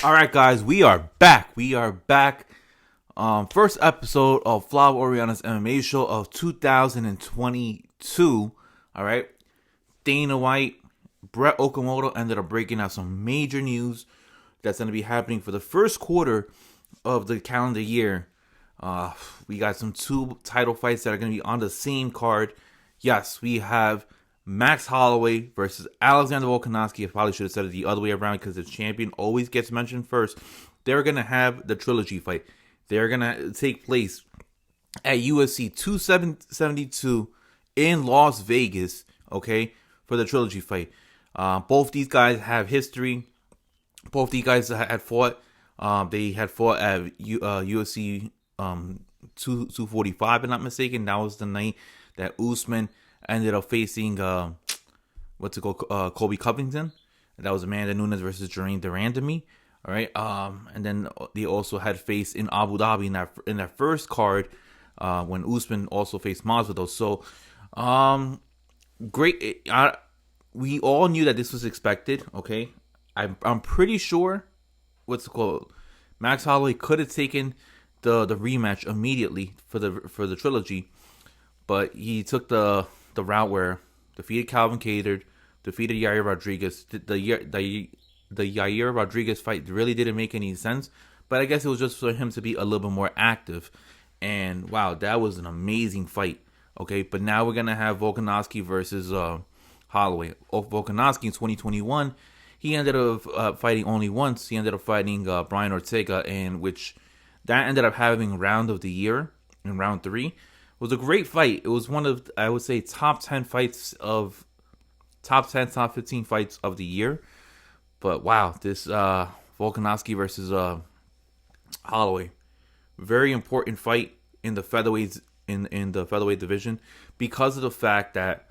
All right, guys, we are back. We are back. First episode of Flav Oriana's MMA show of 2022. All right, Dana White, Brett Okamoto ended up breaking out some major news that's going to be happening for the first quarter of the calendar year. We got some two title fights that are going to be on the same card. Yes, we have Max Holloway versus Alexander Volkanovski. I probably should have said it the other way around because the champion always gets mentioned first. They're going to have the trilogy fight. They're going to take place at UFC 272 in Las Vegas, okay, for the trilogy fight. Both these guys have history. Both these guys had fought. They had fought at UFC 245, if I'm not mistaken. That was the night that Usman ended up facing Colby Covington. That was Amanda Nunes versus Jermaine Durandamy. All right, and then they also had faced in Abu Dhabi in that first card when Usman also faced Masvidal. So, great. We all knew that this was expected. Okay, I'm pretty sure Max Holloway could have taken the rematch immediately for the trilogy, but he took the route where defeated Calvin Kattar, defeated Yair Rodriguez. The Yair Rodriguez fight really didn't make any sense, but I guess it was just for him to be a little bit more active. And wow, that was an amazing fight. Okay, but now we're gonna have Volkanovski versus Holloway. Volkanovski in 2021, he ended up fighting only once. He ended up fighting Brian Ortega, and which that ended up having round of the year in round 3. It was a great fight. It was one of, I would say, top 10, top 15 fights of the year. But wow, this Volkanovski versus Holloway, very important fight in the featherweights in the featherweight division because of the fact that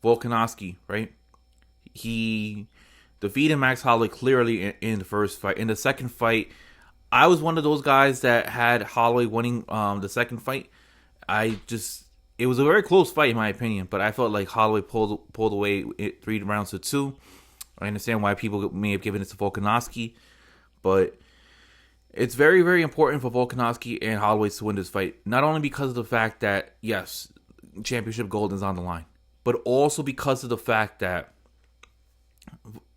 Volkanovski, right? He defeated Max Holloway clearly in the first fight. In the second fight, I was one of those guys that had Holloway winning the second fight. It was a very close fight in my opinion, but I felt like Holloway pulled away 3 rounds to 2. I understand why people may have given it to Volkanovski, but it's very, very important for Volkanovski and Holloway to win this fight. Not only because of the fact that, yes, championship gold is on the line, but also because of the fact that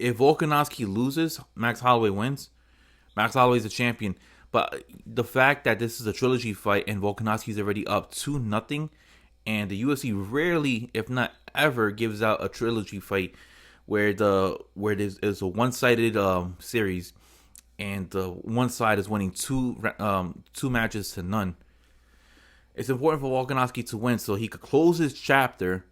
if Volkanovski loses, Max Holloway wins. Max Holloway is the champion. But the fact that this is a trilogy fight and Volkanovski is already up 2-0, and the UFC rarely, if not ever, gives out a trilogy fight where there's a one-sided series and the one side is winning two matches to none. It's important for Volkanovski to win so he could close his chapter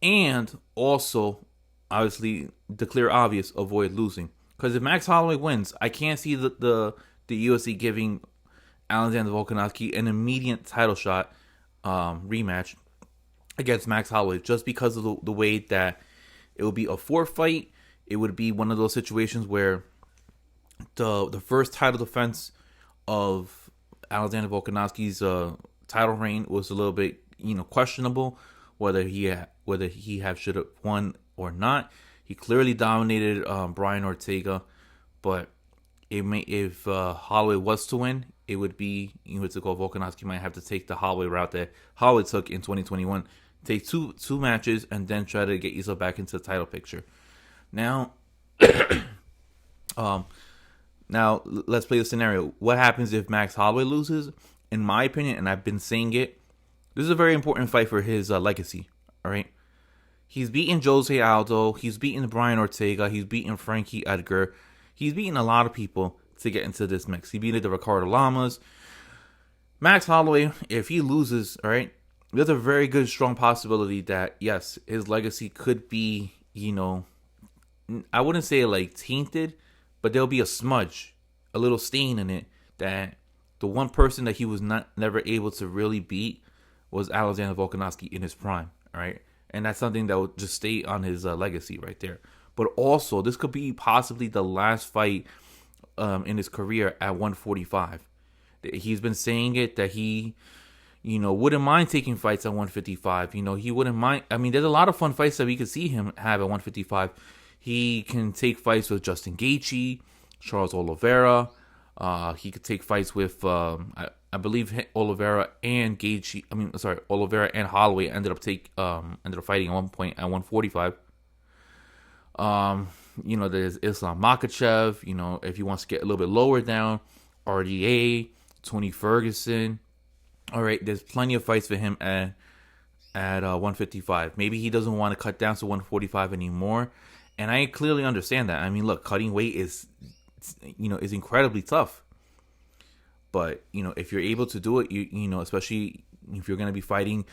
and also, obviously, the clear obvious, avoid losing. Because if Max Holloway wins, I can't see the UFC giving Alexander Volkanovski an immediate title shot rematch against Max Holloway, just because of the way that it would be a 4th fight. It would be one of those situations where the first title defense of Alexander Volkanovski's title reign was a little bit questionable whether he should have won or not. He clearly dominated Brian Ortega, but if Holloway was to win, it would be to go. Volkanovski might have to take the Holloway route that Holloway took in 2021. Take two matches and then try to get yourself back into the title picture. Now, now let's play the scenario. What happens if Max Holloway loses? In my opinion, and I've been saying it, this is a very important fight for his legacy. All right, he's beaten Jose Aldo, he's beaten Brian Ortega, he's beaten Frankie Edgar, he's beaten a lot of people to get into this mix. He beat the Ricardo Lamas. Max Holloway, if he loses, all right, there's a very good, strong possibility that, yes, his legacy could be, I wouldn't say like tainted, but there'll be a smudge, a little stain in it that the one person that he was never able to really beat was Alexander Volkanovski in his prime, all right? And that's something that will just stay on his legacy right there. But also, this could be possibly the last fight in his career at 145. He's been saying it that he wouldn't mind taking fights at 155. He wouldn't mind. I mean, there's a lot of fun fights that we could see him have at 155. He can take fights with Justin Gaethje. Charles Oliveira. He could take fights with, I believe Oliveira and Gaethje. Oliveira and Holloway ended up fighting at one point at 145. There's Islam Makhachev. If he wants to get a little bit lower down, RDA, Tony Ferguson. All right, there's plenty of fights for him at 155. Maybe he doesn't want to cut down to 145 anymore, and I clearly understand that. I mean, look, cutting weight is incredibly tough. But if you're able to do it, especially if you're going to be fighting,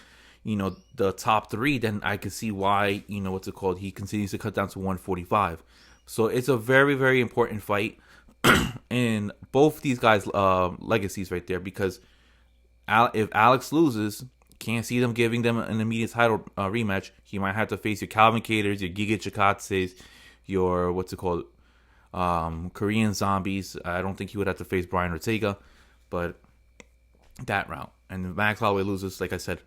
the top three, then I can see why he continues to cut down to 145. So it's a very, very important fight, and both these guys' legacies right there, because if Alex loses, can't see them giving them an immediate title rematch. He might have to face your Calvin Katers, your Giga Chikadze's, your Korean Zombies. I don't think he would have to face Brian Ortega, but that route. And if Max Holloway loses, like I said,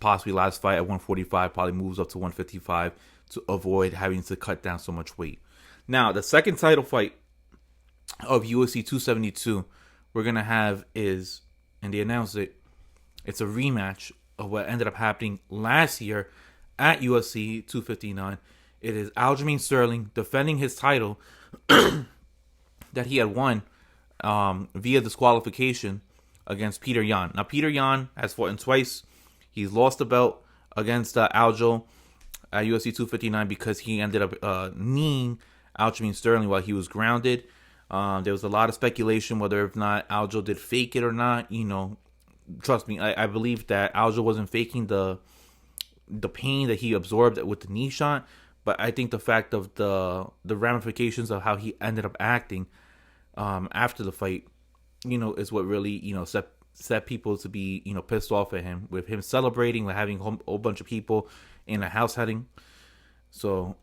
possibly last fight at 145, probably moves up to 155 to avoid having to cut down so much weight. Now, the second title fight of UFC 272 we're going to have is, and they announced it, it's a rematch of what ended up happening last year at UFC 259. It is Aljamain Sterling defending his title that he had won via disqualification against Peter Yan. Now, Peter Yan has fought him twice. He's lost the belt against Aljo at UFC 259 because he ended up kneeing Aljamain Sterling while he was grounded. There was a lot of speculation whether or not Aljo did fake it or not. Trust me, I believe that Aljo wasn't faking the pain that he absorbed with the knee shot, but I think the fact of the ramifications of how he ended up acting after the fight, is what really set people to be pissed off at him, with him celebrating, with having a whole bunch of people in a house heading. So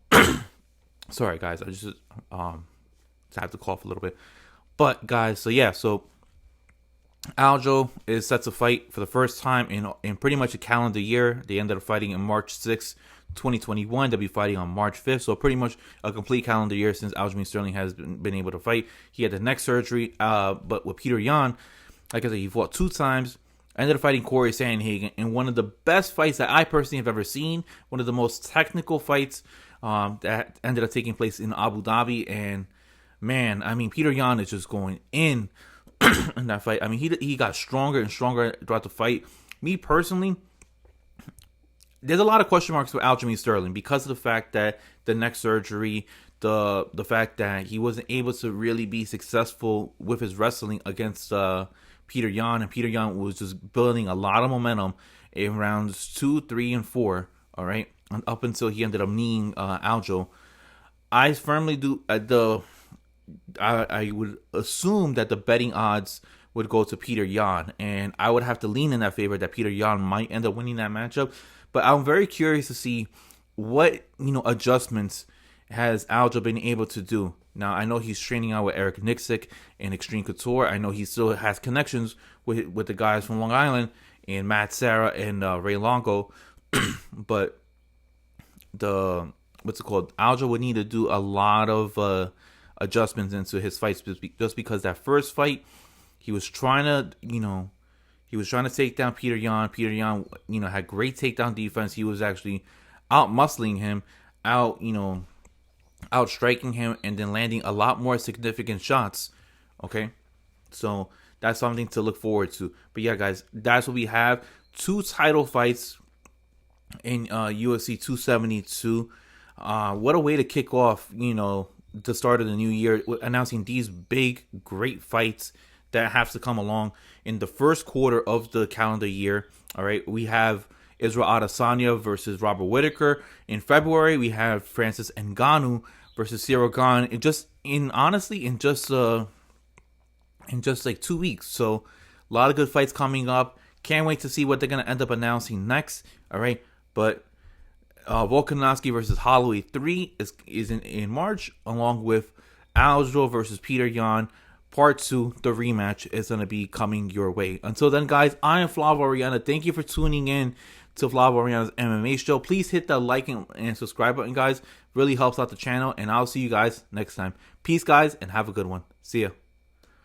sorry guys, I just have to cough a little bit. But guys, so Aljo is set to fight for the first time in pretty much a calendar year. They ended up fighting on March 6th, 2021. They'll be fighting on March 5th. So pretty much a complete calendar year since Aljamain Sterling has been able to fight. He had the neck surgery, but with Peter Yan, like I said, he fought 2 times. Ended up fighting Corey Sandhagen in one of the best fights that I personally have ever seen. One of the most technical fights that ended up taking place in Abu Dhabi. And man, I mean, Peter Yan is just going in in that fight. I mean, he got stronger and stronger throughout the fight. Me personally, there's a lot of question marks with Aljamain Sterling because of the fact that the neck surgery, the fact that he wasn't able to really be successful with his wrestling against Peter Yan, and Peter Yan was just building a lot of momentum in rounds 2, 3, and 4. All right, and up until he ended up kneeing Aljo. I firmly do I would assume that the betting odds would go to Peter Yan, and I would have to lean in that favor that Peter Yan might end up winning that matchup. But I'm very curious to see what adjustments has Aljo been able to do. Now, I know he's training out with Eric Nixick and Extreme Couture. I know he still has connections with the guys from Long Island and Matt Serra and Ray Longo. But Aljo would need to do a lot of adjustments into his fights, just because that first fight he was trying to take down Peter Yan. Peter Yan, had great takedown defense. He was actually out muscling him, out striking him, and then landing a lot more significant shots. Okay, so that's something to look forward to. But yeah, guys, that's what we have. 2 title fights in UFC 272. What a way to kick off, the start of the new year, announcing these big, great fights that have to come along in the first quarter of the calendar year. All right, we have Israel Adesanya versus Robert Whittaker. In February, we have Francis Ngannou versus Cyril Gane. In just like 2 weeks. So a lot of good fights coming up. Can't wait to see what they're gonna end up announcing next. All right, but Volkanovski versus Holloway 3 is in March, along with Aljo versus Peter Yan. Part 2, the rematch, is going to be coming your way. Until then, guys, I am Flav Oriana. Thank you for tuning in to Flav Oriana's MMA show. Please hit that like and subscribe button, guys. Really helps out the channel, and I'll see you guys next time. Peace, guys, and have a good one. See ya.